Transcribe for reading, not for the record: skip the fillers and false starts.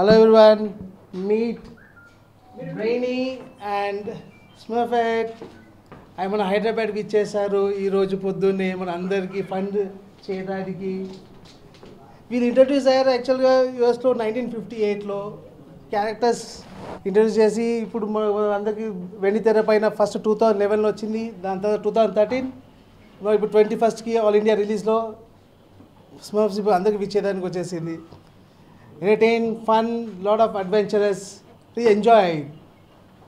Hello everyone, meet Brainy and Smurfette. మన హైదరాబాద్కి ఇచ్చేసారు ఈరోజు పొద్దున్నే మన అందరికీ ఫండ్ చేయడానికి. వీళ్ళు ఇంట్రడ్యూస్ అయ్యారు యాక్చువల్గా యూఎస్లో 1958లో క్యారెక్టర్స్ ఇంట్రడ్యూస్ చేసి ఇప్పుడు మన అందరికీ వెండితెర పైన ఫస్ట్ 2011లో వచ్చింది, దాని తర్వాత 2013 ఇప్పుడు 21st ఆల్ ఇండియా రిలీజ్లో స్మర్ఫ్స్ ఇప్పుడు అందరికీ ఇచ్చేదానికి వచ్చేసింది. Entertain, fun, lot of adventurous. Please enjoy.